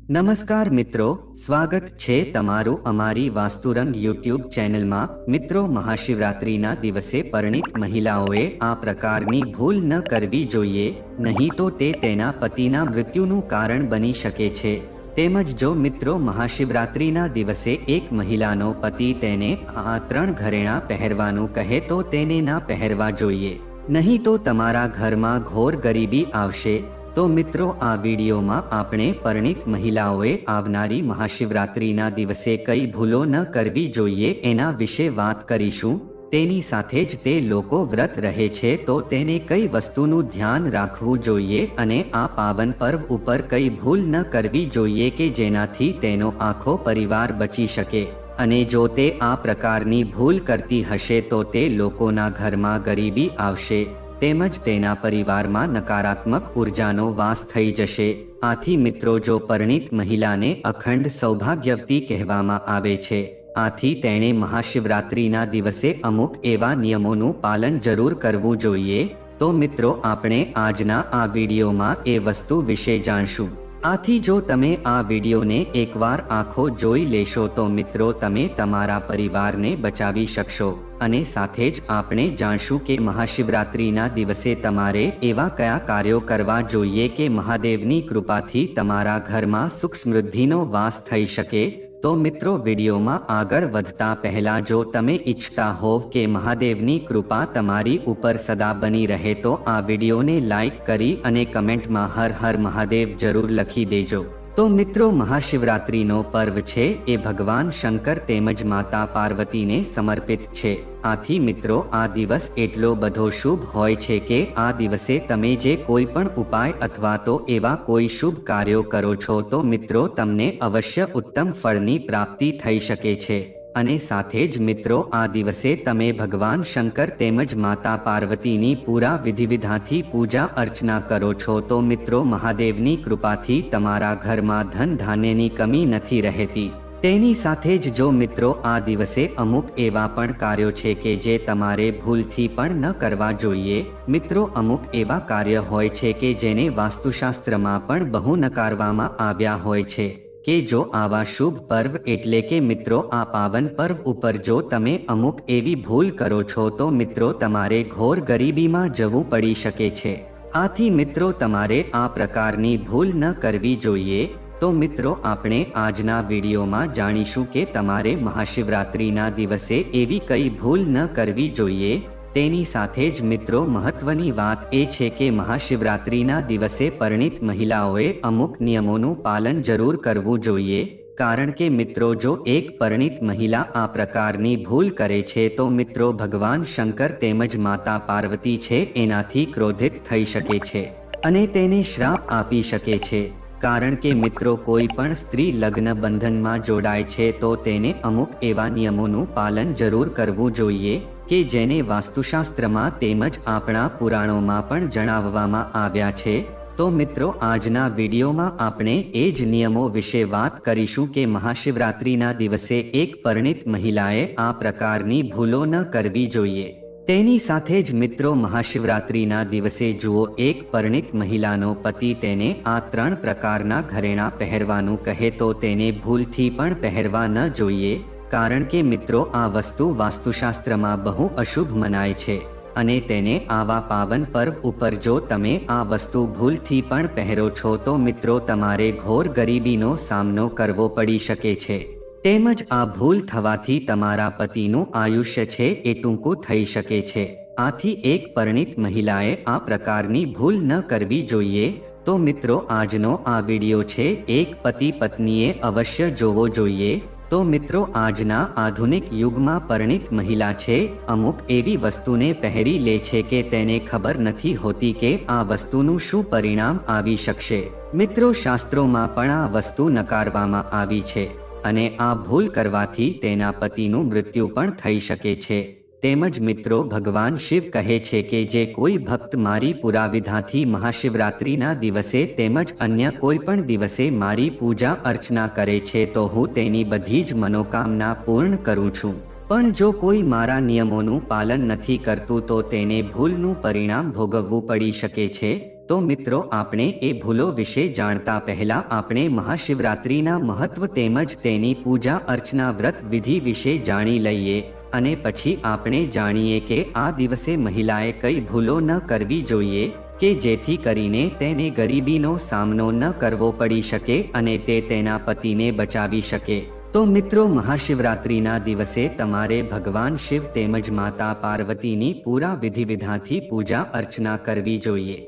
નમસ્કાર મિત્રો, સ્વાગત છે તમારું અમારી વાસ્તુરંગ યુટ્યુબ ચેનલમાં। મિત્રો, મહાશિવરાત્રિના દિવસે પરિણીત મહિલાઓએ આ પ્રકારની ભૂલ ન કરવી જોઈએ, નહીં તો તે તેના પતિના મૃત્યુનું કારણ બની શકે છે। તેમજ જો મિત્રો મહાશિવરાત્રિના દિવસે એક મહિલાનો પતિ તેને આ 3 ઘરેણાં પહેરવાનું કહે તો તેને ના પહેરવા જોઈએ, નહીં તો તમારા ઘરમાં ઘોર ગરીબી આવશે। તો મિત્રો, આ વિડીયોમાં આપણે પરિણીત મહિલાઓએ આવનારી મહાશિવરાત્રિના દિવસે કઈ ભૂલો ન કરવી જોઈએ એના વિશે વાત કરીશું। તેની સાથે જ તે લોકો વ્રત રહે છે તો તેને કઈ વસ્તુનું ધ્યાન રાખવું જોઈએ અને આ પાવન પર્વ ઉપર કઈ ભૂલ ન કરવી જોઈએ કે જેનાથી તેનો આખો પરિવાર બચી શકે। અને જો તે આ પ્રકારની ભૂલ કરતી હશે તો તે લોકોના ઘરમાં ગરીબી આવશે, તેમજ તેના પરિવારમાં નકારાત્મક ઉર્જાનો વાસ થઈ જશે। આથી મિત્રો, જો પરિણીત મહિલાને અખંડ સૌભાગ્યવતી કહેવામાં આવે છે, આથી તેણે મહાશિવરાત્રિના દિવસે અમુક એવા નિયમોનું પાલન જરૂર કરવું જોઈએ। તો મિત્રો, આપણે આજના આ વિડીયોમાં એ વસ્તુ વિશે જાણશું। આથી જો તમે આ વિડીયોને એકવાર આખો જોઈ લેશો તો મિત્રો તમે તમારા પરિવારને બચાવી શકશો। અને સાથે જ આપણે જાણશું કે મહાશિવરાત્રિના દિવસે તમારે એવા કયા કાર્યો કરવા જોઈએ કે મહાદેવની કૃપાથી તમારા ઘરમાં સુખ સમૃદ્ધિનો વાસ થઈ શકે। તો મિત્રો, વિડીયોમાં આગળ વધતા પહેલા જો તમે ઈચ્છતા હોવ કે મહાદેવની કૃપા તમારી ઉપર સદા બની રહે તો આ વિડીયોને લાઈક કરી અને કમેન્ટમાં હર હર મહાદેવ જરૂર લખી દેજો। તો મિત્રો, મહાશિવરાત્રિનો પર્વ છે એ ભગવાન શંકર તેમજ માતા પાર્વતીને સમર્પિત છે। આથી મિત્રો, આ દિવસ એટલો બધો શુભ હોય છે કે આ દિવસે તમે જે કોઈ પણ ઉપાય અથવા તો એવા કોઈ શુભ કાર્યો કરો છો તો મિત્રો તમને અવશ્ય ઉત્તમ ફળની પ્રાપ્તિ થઈ શકે છે। અને સાથે જ મિત્રો, આ દિવસે તમે ભગવાન શંકર તેમજ માતા પાર્વતીની પૂરા વિધિવિધાનથી પૂજા અર્ચના કરો છો તો મિત્રો મહાદેવની કૃપાથી તમારા ઘરમાં ધન ધાન્યની કમી નથી રહેતી। તેની સાથે જ જો મિત્રો આ દિવસે અમુક એવા પણ કાર્યો છે કે જે તમારે ભૂલથી પણ ન કરવા જોઈએ। મિત્રો, અમુક એવા કાર્ય હોય છે કે જેને વાસ્તુશાસ્ત્રમાં પણ બહુ નકારવામાં આવ્યા હોય છે કે જો આવા શુભ પર્વ એટલે કે મિત્રો આ પાવન પર્વ ઉપર જો તમે અમુક એવી ભૂલ કરો છો તો મિત્રો તમારે ઘોર ગરીબીમાં જવું પડી શકે છે। આથી મિત્રો તમારે આ પ્રકારની ભૂલ ન કરવી જોઈએ। તો મિત્રો, આપણે આજના વિડીયોમાં જાણીશું કે તમારે મહાશિવરાત્રિના દિવસે એવી કઈ ભૂલ ન કરવી જોઈએ। તેની સાથે જ મિત્રો મહત્વની વાત એ છે કે મહાશિવરાત્રિના દિવસે પરિણીત મહિલાઓએ અમુક નિયમોનું પાલન જરૂર કરવું જોઈએ। કારણ કે મિત્રો, જો એક પરિણીત મહિલા આ પ્રકારની ભૂલ કરે છે તો મિત્રો ભગવાન શંકર તેમજ માતા પાર્વતી છે એનાથી ક્રોધિત થઈ શકે છે અને તેને શ્રાપ આપી શકે છે। કારણ કે મિત્રો, કોઈ પણ સ્ત્રી લગ્ન બંધનમાં જોડાય છે તો તેને અમુક એવા નિયમોનું પાલન જરૂર કરવું જોઈએ કે જેને વાસ્તુશાસ્ત્રમાં તેમજ આપણા પુરાણોમાં પણ જણાવવામાં આવ્યા છે। તો મિત્રો, આજના વિડીયોમાં આપણે એ જ નિયમો વિશે વાત કરીશું કે મહાશિવરાત્રિના દિવસે એક પરિણીત મહિલાએ આ પ્રકારની ભૂલો ન કરવી જોઈએ। તેની સાથે જ મિત્રો મહાશિવરાત્રિના દિવસે જુઓ એક પરિણીત મહિલાનો પતિ તેને આ 3 પ્રકારના ઘરેણાં પહેરવાનું કહે તો તેને ભૂલથી પણ પહેરવા ન જોઈએ। કારણ કે મિત્રો આ વસ્તુ વાસ્તુશાસ્ત્રમાં બહુ અશુભ મનાય છે અને તેને આવા પાવન પર્વ ઉપર જો તમે આ વસ્તુ ભૂલથી પણ પહેરો છો તો મિત્રો તમારે ઘોર ગરીબીનો સામનો કરવો પડી શકે છે। તેમજ આ ભૂલ થવાથી તમારા પતિનું આયુષ્ય છે એ ટૂંકું થઈ શકે છે। આથી એક પરિણીત મહિલાએ આ પ્રકારની ભૂલ ન કરવી જોઈએ। તો મિત્રો, આજનો આ વિડીયો છે એક પતિ પત્નીએ અવશ્ય જોવો જોઈએ। તો મિત્રો, આજના આધુનિક યુગમાં પરિણીત મહિલા છે અમુક એવી વસ્તુને પહેરી લે છે કે તેને ખબર નથી હોતી કે આ વસ્તુનું શું પરિણામ આવી શકશે। મિત્રો, શાસ્ત્રોમાં પણ આ વસ્તુ નકારવામાં આવી છે અને આ ભૂલ કરવાથી તેના પતિનું મૃત્યુ પણ થઈ શકે છે। તેમજ મિત્રો ભગવાન શિવ કહે છે કે જે કોઈ ભક્ત મારી પુરાવિધાથી મહાશિવરાત્રિના દિવસે તેમજ અન્ય કોઈ પણ દિવસે મારી પૂજા અર્ચના કરે છે તો હું તેની બધી જ મનોકામના પૂર્ણ કરું છું। પણ જો કોઈ મારા નિયમોનું પાલન નથી કરતું તો તેને ભૂલનું પરિણામ ભોગવવું પડી શકે છે। તો મિત્રો, આપણે એ ભૂલો વિશે જાણતા પહેલા આપણે મહાશિવરાત્રિના મહત્વ તેમજ તેની પૂજા અર્ચના વ્રત વિધિ વિશે જાણી લઈએ, અને પછી આપણે જાણીએ કે આ દિવસે મહિલાએ કઈ ભૂલો ન કરવી જોઈએ કે જેથી કરીને તેને ગરીબીનો સામનો ન કરવો પડી શકે અને તે તેના પતિને બચાવી શકે. તો મિત્રો, મહાશિવરાત્રિના દિવસે તમારે ભગવાન શિવ તેમજ માતા પાર્વતીની પૂરા વિધિવિધાનથી પૂજા અર્ચના કરવી જોઈએ.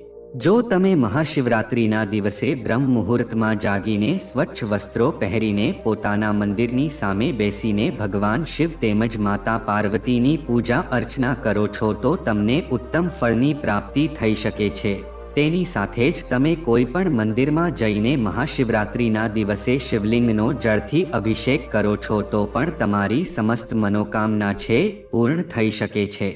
જો તમે મહાશિવરાત્રિના દિવસે બ્રહ્મ મુહૂર્તમાં જાગીને સ્વચ્છ વસ્ત્રો પહેરીને પોતાના મંદિરની સામે બેસીને ભગવાન શિવ તેમજ માતા પાર્વતીની પૂજા અર્ચના કરો છો તો તમને ઉત્તમ ફળની પ્રાપ્તિ થઈ શકે છે. તેની સાથે જ તમે કોઈ પણ મંદિરમાં જઈને મહાશિવરાત્રિના દિવસે શિવલિંગનો જળથી અભિષેક કરો છો તો પણ તમારી સમસ્ત મનોકામના છે પૂર્ણ થઈ શકે છે.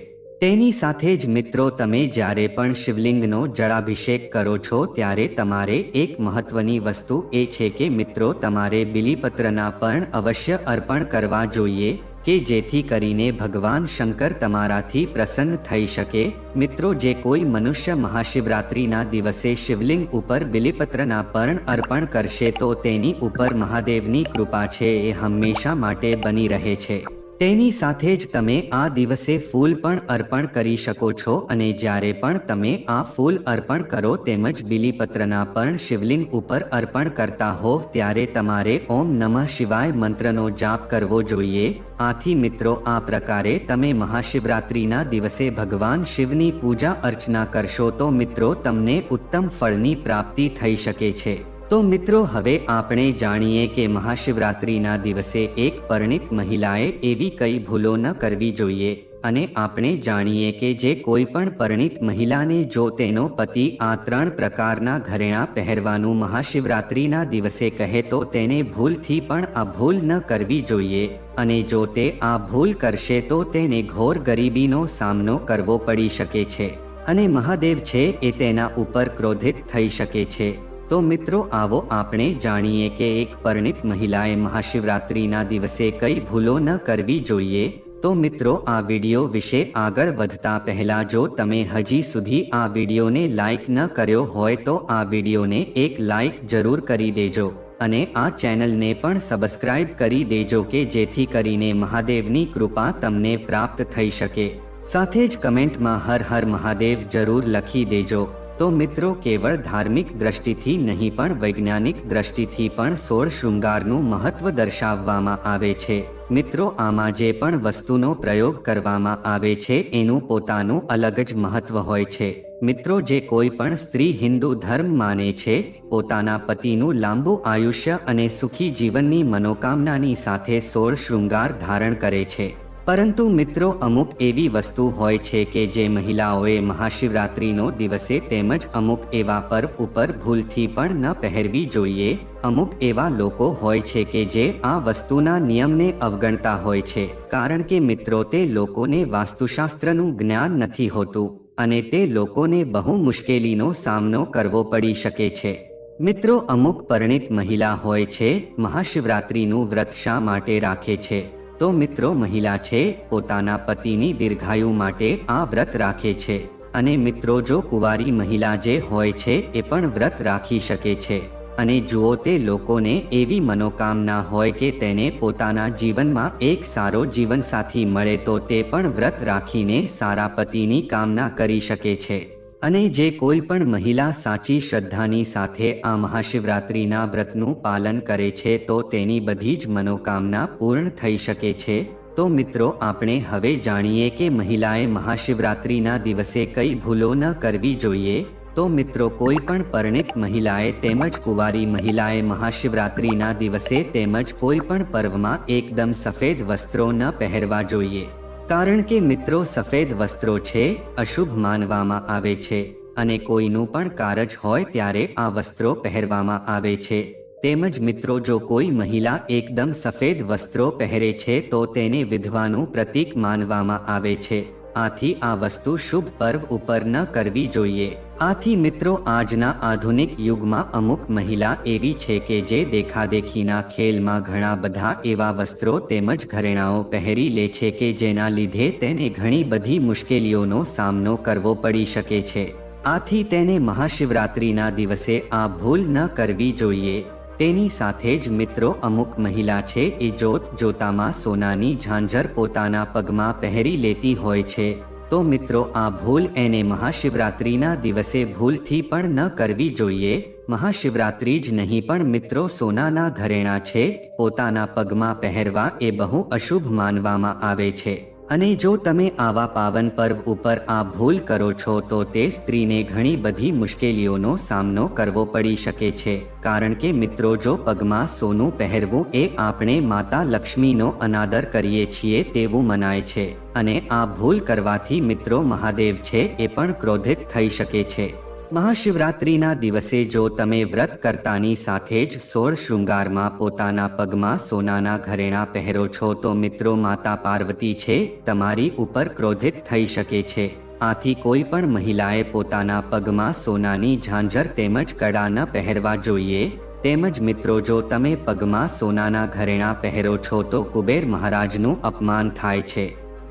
તેની સાથે જ મિત્રો, તમે જ્યારે પણ શિવલિંગનો જળાભિષેક કરો છો ત્યારે તમારે એક મહત્વની વસ્તુ એ છે કે મિત્રો, તમારે બીલીપત્રના પર્ણ અવશ્ય અર્પણ કરવા જોઈએ કે જેથી કરીને ભગવાન શંકર તમારાથી પ્રસન્ન થઈ શકે. મિત્રો, જે કોઈ મનુષ્ય મહાશિવરાત્રિના દિવસે શિવલિંગ ઉપર બીલીપત્રના પર્ણ અર્પણ કરશે તો તેની ઉપર મહાદેવની કૃપા છે એ હંમેશા માટે બની રહે છે. તેની સાથે જ તમે આ દિવસે ફૂલ પણ અર્પણ કરી શકો છો અને જ્યારે પણ તમે આ ફૂલ અર્પણ કરો તેમજ બીલીપત્રના પર્ણ શિવલિંગ ઉપર અર્પણ કરતા હોવ ત્યારે તમારે ઓમ નમઃ શિવાય મંત્રનો જાપ કરવો જોઈએ. આથી મિત્રો, આ પ્રકારે તમે મહાશિવરાત્રિના દિવસે ભગવાન શિવની પૂજા અર્ચના કરશો તો મિત્રો તમને ઉત્તમ ફળની પ્રાપ્તિ થઈ શકે છે. તો મિત્રો, હવે આપણે જાણીએ કે મહાશિવરાત્રિના દિવસે એક પરિણીત મહિલાએ એવી કઈ ભૂલો ન કરવી જોઈએ, અને આપણે જાણીએ કે જે કોઈ પણ પરિણીત મહિલાને જો તેનો પતિ આ 3 પ્રકારના ઘરેણાં પહેરવાનું મહાશિવરાત્રિના દિવસે કહે તો તેને ભૂલથી પણ આ ભૂલ ન કરવી જોઈએ, અને જો તે આ ભૂલ કરશે તો તેને ઘોર ગરીબીનો સામનો કરવો પડી શકે છે અને મહાદેવ છે એ તેના ઉપર ક્રોધિત થઈ શકે છે. તો મિત્રો, આવો આપણે જાણીએ કે એક પરિણીત મહિલાએ મહાશિવરાત્રિના દિવસે કઈ ભૂલો ન કરવી જોઈએ. તો મિત્રો, આ વિડીયો વિશે આગળ વધતા પહેલા જો તમે હજી સુધી આ વિડીયોને લાઈક ન કર્યો હોય તો આ વિડીયોને એક લાઈક જરૂર કરી દેજો અને આ ચેનલને પણ સબસ્ક્રાઇબ કરી દેજો કે જેથી કરીને મહાદેવની કૃપા તમને પ્રાપ્ત થઈ શકે. સાથે જ કમેન્ટમાં હર હર મહાદેવ જરૂર લખી દેજો. તો મિત્રો, કેવળ ધાર્મિક દ્રષ્ટિથી નહીં પણ વૈજ્ઞાનિક દ્રષ્ટિથી પણ 16 શૃંગારનું મહત્વ દર્શાવવામાં આવે છે. મિત્રો, આમાં જે પણ વસ્તુનો પ્રયોગ કરવામાં આવે છે એનું પોતાનું અલગ જ મહત્વ હોય છે. મિત્રો, જે કોઈ પણ સ્ત્રી હિન્દુ ધર્મ માને છે પોતાના પતિનું લાંબુ આયુષ્ય અને સુખી જીવનની મનોકામનાની સાથે 16 શૃંગાર ધારણ કરે છે. પરંતુ મિત્રો, અમુક એવી વસ્તુ હોય છે કે જે મહિલાઓએ મહાશિવરાત્રિનો દિવસે તેમજ અમુક એવા પર્વ ઉપર ભૂલથી પણ ન પહેરવી જોઈએ. અમુક એવા લોકો હોય છે કે જે આ વસ્તુના નિયમને અવગણતા હોય છે, કારણ કે મિત્રો તે લોકોને વાસ્તુશાસ્ત્રનું જ્ઞાન નથી હોતું અને તે લોકોને બહુ મુશ્કેલીનો સામનો કરવો પડી શકે છે. મિત્રો, અમુક પરિણીત મહિલા હોય છે મહાશિવરાત્રિનું વ્રત શા માટે રાખે છે? તો મિત્રો, મહિલા છે પોતાના પતિની દીર્ઘાયુ માટે આ વ્રત રાખે છે. અને મિત્રો, જો કુંવારી મહિલા જે હોય છે એ પણ વ્રત રાખી શકે છે. અને જુઓ, તે લોકોને એવી મનોકામના હોય કે તેને પોતાના જીવનમાં એક સારો જીવનસાથી મળે તો તે પણ વ્રત રાખીને સારા પતિની કામના કરી શકે છે. અને જે કોઈ પણ મહિલા સાચી શ્રદ્ધાની સાથે આ મહાશિવરાત્રિના વ્રતનું પાલન કરે છે તો તેની બધી જ મનોકામના પૂર્ણ થઈ શકે છે. તો મિત્રો, આપણે હવે જાણીએ કે મહિલાએ મહાશિવરાત્રિના દિવસે કઈ ભૂલો ન કરવી જોઈએ. તો મિત્રો, કોઈ પણ પરિણીત મહિલાએ તેમજ કુંવારી મહિલાએ મહાશિવરાત્રિના દિવસે તેમજ કોઈ પણ પર્વમાં એકદમ સફેદ વસ્ત્રો ન પહેરવા જોઈએ. કારણ કે મિત્રો, સફેદ વસ્ત્રો છે અશુભ માનવામાં આવે છે અને કોઈનું પણ કારજ હોય ત્યારે આ વસ્ત્રો પહેરવામાં આવે છે. તેમજ મિત્રો, જો કોઈ મહિલા એકદમ સફેદ વસ્ત્રો પહેરે છે તો તેને વિધવાનું પ્રતીક માનવામાં આવે છે. આથી આ વસ્તુ શુભ પર્વ ઉપર ન કરવી જોઈએ. આથી મિત્રો, આજના આધુનિક યુગમાં અમુક મહિલા એવી છે કે જે દેખાદેખીના ખેલમાં ઘણા બધા એવા વસ્ત્રો તેમજ ઘરેણાઓ પહેરી લે છે કે જેના લીધે તેને ઘણી બધી મુશ્કેલીઓનો સામનો કરવો પડી શકે છે. આથી તેને મહાશિવરાત્રિના દિવસે આ ભૂલ ન કરવી જોઈએ। તેની સાથે જ મિત્રો અમુક મહિલા છે એ જોતામાં સોનાની ઝાંઝર પોતાના પગમાં પહેરી લેતી હોય છે, તો મિત્રો આ ભૂલ એને મહાશિવરાત્રિના દિવસે ભૂલથી પણ ન કરવી જોઈએ। મહાશિવરાત્રિ જ નહીં પણ મિત્રો સોનાના ઘરેણાં છે પોતાના પગમાં પહેરવા એ બહુ અશુભ માનવામાં આવે છે, અને જો તમે આવા પાવન પર્વ ઉપર આ ભૂલ કરો છો તો તે સ્ત્રીને ઘણી બધી મુશ્કેલીઓનો સામનો કરવો પડી શકે છે। કારણ કે મિત્રો જો પગમાં સોનું પહેરવું એ આપણે માતા લક્ષ્મીનો અનાદર કરીએ છીએ તેવું મનાય છે, અને આ ભૂલ કરવાથી મિત્રો મહાદેવ છે એ પણ ક્રોધિત થઈ શકે છે। મહાશિવરાત્રિના દિવસે જો તમે વ્રત કરતાની સાથે જ 16 શૃંગારમાં પોતાના પગમાં સોનાના ઘરેણાં પહેરો છો તો મિત્રો માતા પાર્વતી છે તમારી ઉપર ક્રોધિત થઈ શકે છે। આથી કોઈ પણ મહિલાએ પોતાના પગમાં સોનાની ઝાંઝર તેમજ કડા ન પહેરવા જોઈએ। તેમજ મિત્રો જો તમે પગમાં સોનાના ઘરેણાં પહેરો છો તો કુબેર મહારાજનું અપમાન થાય છે,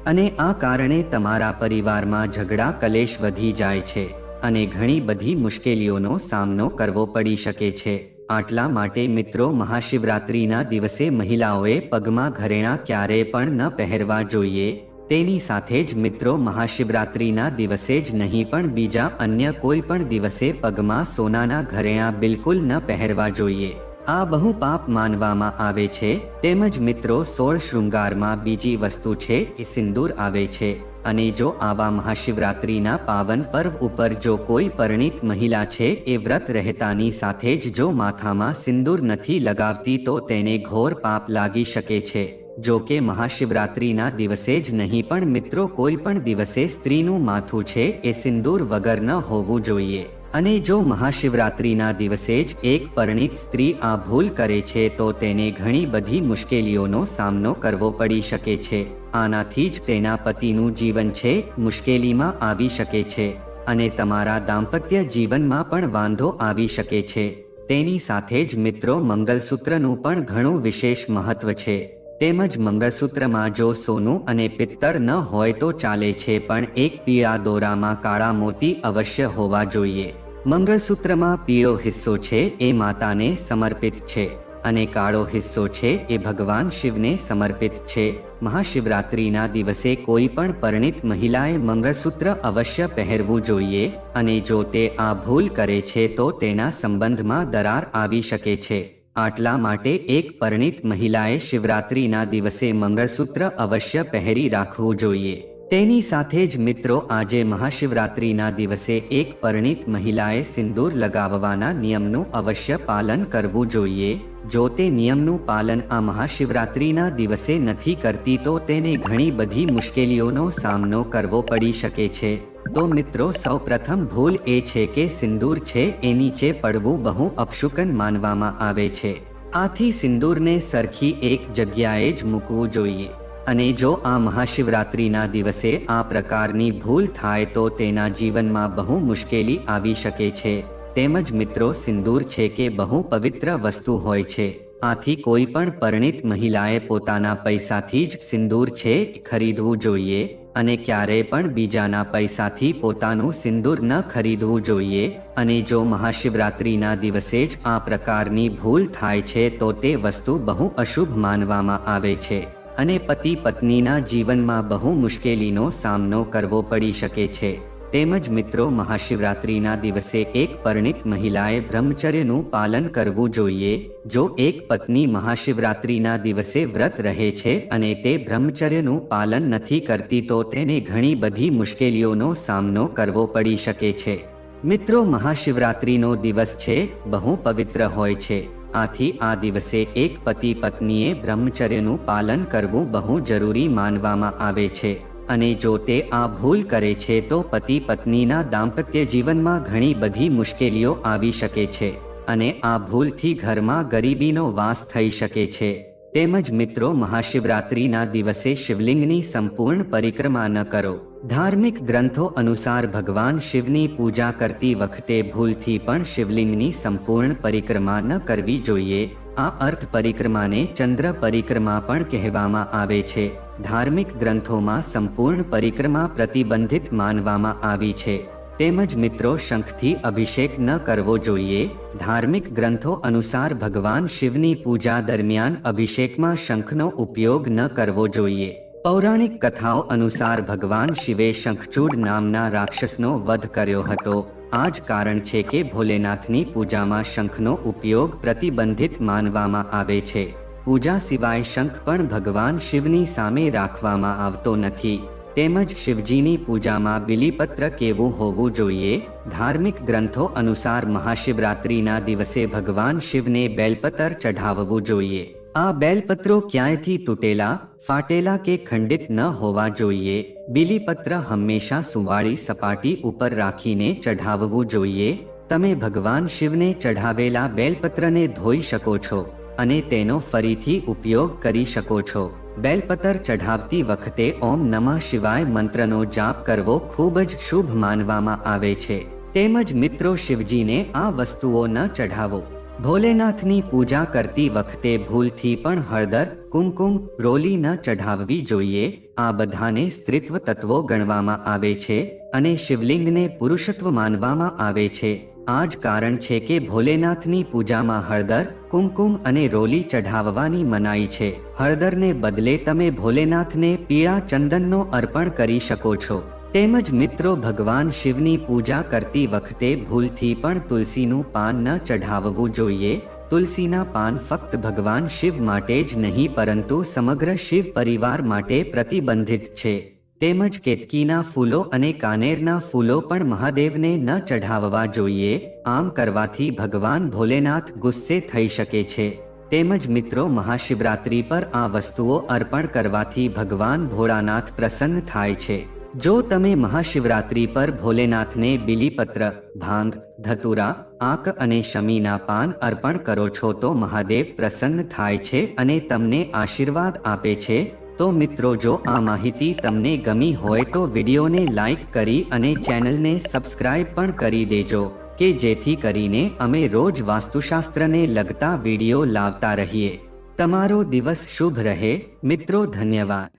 અને આ કારણે તમારા પરિવારમાં ઝઘડા કલેશ વધી જાય છે, અને ઘણી બધી મુશ્કેલીઓનો સામનો કરવો પડી શકે છે। આટલા માટે મિત્રો મહાશિવરાત્રિના દિવસે મહિલાઓએ પગમાં ઘરેણાં ક્યારેય પણ ન પહેરવા જોઈએ। તેની સાથે જ મિત્રો મહાશિવરાત્રિના દિવસે જ નહીં પણ બીજા અન્ય કોઈ પણ દિવસે પગમાં સોનાના ઘરેણાં બિલકુલ ન પહેરવા જોઈએ। આ બહુ પાપ માનવામાં આવે છે। તેમજ મિત્રો 16 શૃંગારમાં બીજી વસ્તુ છે એ સિંદૂર આવે છે, અને જો આવા મહાશિવરાત્રિના પાવન પર્વ ઉપર જો કોઈ પરિણીત મહિલા છે એ વ્રત રહેતાની સાથે જ જો માથામાં સિંદૂર નથી લગાવતી તો તેને ઘોર પાપ લાગી શકે છે। જો કે મહાશિવરાત્રિના દિવસે જ નહીં પણ મિત્રો કોઈ પણ દિવસે સ્ત્રીનું માથું છે એ સિંદૂર વગર ન હોવું જોઈએ, અને જો મહાશિવરાત્રિના દિવસે જ એક પરિણીત સ્ત્રી આ ભૂલ કરે છે તો તેને ઘણી બધી મુશ્કેલીઓનો સામનો કરવો પડી શકે છે। આનાથી જ તેના પતિનું જીવન છે મુશ્કેલીમાં આવી શકે છે, અને તમારા દાંપત્ય જીવનમાં પણ વાંધો આવી શકે છે। તેની સાથે જ મિત્રો મંગલસૂત્રનું પણ ઘણું વિશેષ મહત્વ છે। તેમજ મંગળસૂત્રમાં જો સોનું અને પિત્તળ ન હોય તો ચાલે છે, પણ એક પીળા દોરામાં કાળા મોતી અવશ્ય હોવા જોઈએ। મંગળસૂત્રમાં પીળો હિસ્સો છે એ માતાને સમર્પિત છે, અને કાળો હિસ્સો છે એ ભગવાન શિવને સમર્પિત છે। મહાશિવરાત્રિના દિવસે કોઈ પણ પરિણીત મહિલાએ મંગળસૂત્ર અવશ્ય પહેરવું જોઈએ, અને જો તે આ ભૂલ કરે છે તો તેના સંબંધમાં દરાર આવી શકે છે। આટલા માટે એક પરિણીત મહિલાએ શિવરાત્રિના દિવસે મંગળસૂત્ર અવશ્ય પહેરી રાખવું જોઈએ। તેની સાથે જ મિત્રો આજે મહાશિવરાત્રિના દિવસે એક પરિણીત મહિલાએ સિંદૂર લગાવવાના નિયમનું અવશ્ય પાલન કરવું જોઈએ। જો તે નિયમનું પાલન આ મહાશિવરાત્રિના દિવસે નથી કરતી તો તેને ઘણી બધી મુશ્કેલીઓનો સામનો કરવો પડી શકે છે। તો મિત્રો સૌપ્રથમ ભૂલ એ છે કે સિંદૂર છે એ નીચે પડવું બહુ અપશુકન માનવામાં આવે છે। આથી સિંદૂરને સરખી એક જગ્યાએ જ મૂકવું જોઈએ, અને જો આ મહાશિવરાત્રિના દિવસે આ પ્રકારની ભૂલ થાય તો તેના જીવનમાં બહુ મુશ્કેલી આવી શકે છે। તેમજ મિત્રો સિંદૂર છે કે બહુ પવિત્ર વસ્તુ હોય છે, આથી કોઈ પણ પરિણીત મહિલાએ પોતાના પૈસાથી જ સિંદૂર છે ખરીદવું જોઈએ, અને ક્યારેય પણ બીજાના પૈસાથી પોતાનું સિંદૂર ન ખરીદવું જોઈએ। અને જો મહાશિવરાત્રિના દિવસે જ આ પ્રકારની ભૂલ થાય છે તો તે વસ્તુ બહુ અશુભ માનવામાં આવે છે, અને પતિ પત્નીના જીવનમાં બહુ મુશ્કેલીનો સામનો કરવો પડી શકે છે। તેમજ મિત્રો મહાશિવરાત્રિના દિવસે એક પરિણીત મહિલાએ બ્રહ્મચર્યનું પાલન કરવું જોઈએ। જો એક પત્ની મહાશિવરાત્રિના દિવસે વ્રત રહે છે અને તે બ્રહ્મચર્યનું પાલન નથી કરતી તો તેને ઘણી બધી મુશ્કેલીઓનો સામનો કરવો પડી શકે છે। મિત્રો મહાશિવરાત્રિનો દિવસ છે બહુ પવિત્ર હોય છે, આથી આ દિવસે એક પતિ પત્નીએ બ્રહ્મચર્યનું પાલન કરવું બહુ જરૂરી માનવામાં આવે છે, અને જો તે આ ભૂલ કરે છે તો પતિ પત્નીના દાંપત્ય જીવનમાં ઘણી બધી મુશ્કેલીઓ આવી શકે છે, અને આ ભૂલથી ઘરમાં ગરીબીનો વાસ થઈ શકે છે। તેમજ મિત્રો મહાશિવરાત્રિના દિવસે શિવલિંગની સંપૂર્ણ પરિક્રમા ન કરો। ધાર્મિક ગ્રંથો અનુસાર ભગવાન શિવની પૂજા કરતી વખતે ભૂલથી પણ શિવલિંગની સંપૂર્ણ પરિક્રમા ન કરવી જોઈએ। આ અર્થ પરિક્રમાને ચંદ્ર પરિક્રમા પણ કહેવામાં આવે છે। ધાર્મિક ગ્રંથોમાં સંપૂર્ણ પરિક્રમા પ્રતિબંધિત માનવામાં આવી છે, તેમજ મિત્રો શંખથી અભિષેક ન કરવો જોઈએ. ધાર્મિક ગ્રંથો અનુસાર ભગવાન શિવની પૂજા દરમિયાન અભિષેકમાં શંખનો ઉપયોગ ન કરવો જોઈએ. પૌરાણિક કથાઓ અનુસાર ભગવાન શિવે શંખચૂડ નામના રાક્ષસનો વધ કર્યો હતો. આ જ કારણ છે કે ભોલેનાથની પૂજામાં શંખનો ઉપયોગ પ્રતિબંધિત માનવામાં આવે છે. પૂજા સિવાય શંખ પણ ભગવાન શિવની સામે રાખવામાં આવતો નથી. તેમજ શિવજીની પૂજામાં બિલીપત્ર કેવું હોવું જોઈએ? ધાર્મિક ગ્રંથો અનુસાર મહાશિવરાત્રિના દિવસે ભગવાન શિવને બેલપત્ર ચઢાવવું જોઈએ. આ બેલપત્રો ક્યાંયથી તૂટેલા, ફાટેલા કે ખંડિત ન હોવા જોઈએ. બિલીપત્ર હંમેશા સુંવાળી સપાટી ઉપર રાખીને ચઢાવવું જોઈએ. તમે ભગવાન શિવને ચઢાવેલા બેલપત્રને ધોઈ શકો છો અને તેનો ફરીથી ઉપયોગ કરી શકો છો. બેલપત્ર ચઢાવતી વખતે ઓમ નમઃ શિવાય મંત્રનો જાપ કરવો ખૂબ જ શુભ માનવામાં આવે છે. તેમજ મિત્રો શિવજીને આ વસ્તુઓ ન ચઢાવો. ભોલેનાથની પૂજા કરતી વખતે ભૂલથી પણ હળદર, કુમકુમ, રોલી ન ચઢાવવી જોઈએ. આ બધાને સ્ત્રીત્વ તત્વો ગણવામાં આવે છે અને શિવલિંગને પુરુષત્વ માનવામાં આવે છે. આ જ કારણ છે કે ભોલેનાથની પૂજામાં હળદર, કુમકુમ અને રોલી ચઢાવવાની મનાઈ છે. હળદરને બદલે તમે ભોલેનાથને પીળા ચંદનનો અર્પણ કરી શકો છો. તેમજ મિત્રો ભગવાન શિવની પૂજા કરતી વખતે ભૂલથી પણ તુલસીનું પાન ન ચઢાવવું જોઈએ. તુલસીના પાન ફક્ત ભગવાન શિવ માટે જ નહીં પરંતુ સમગ્ર શિવ પરિવાર માટે પ્રતિબંધિત છે. તેમજ કેતકીના ફૂલો અને કાનેરના ફૂલો પણ મહાદેવને ન ચઢાવવા જોઈએ. આમ કરવાથી ભગવાન ભોલેનાથ ગુસ્સે થઈ શકે છે. તેમજ મિત્રો મહાશિવરાત્રિ પર આ વસ્તુઓ અર્પણ કરવાથી ભગવાન ભોળાનાથ પ્રસન્ન થાય છે. જો તમે મહાશિવરાત્રિ પર ભોલેનાથને બિલીપત્ર, ભાંગ, ધતુરા, આક અને શમીના પાન અર્પણ કરો છો તો મહાદેવ પ્રસન્ન થાય છે અને તમને આશીર્વાદ આપે છે. તો મિત્રો જો આ માહિતી તમને ગમી હોય તો વિડીયોને લાઈક કરી અને ચેનલને સબસ્ક્રાઇબ પણ કરી દેજો કે જેથી કરીને અમે રોજ વાસ્તુશાસ્ત્રને લગતા વિડીયો લાવતા રહીએ. તમારો દિવસ શુભ રહે મિત્રો. ધન્યવાદ.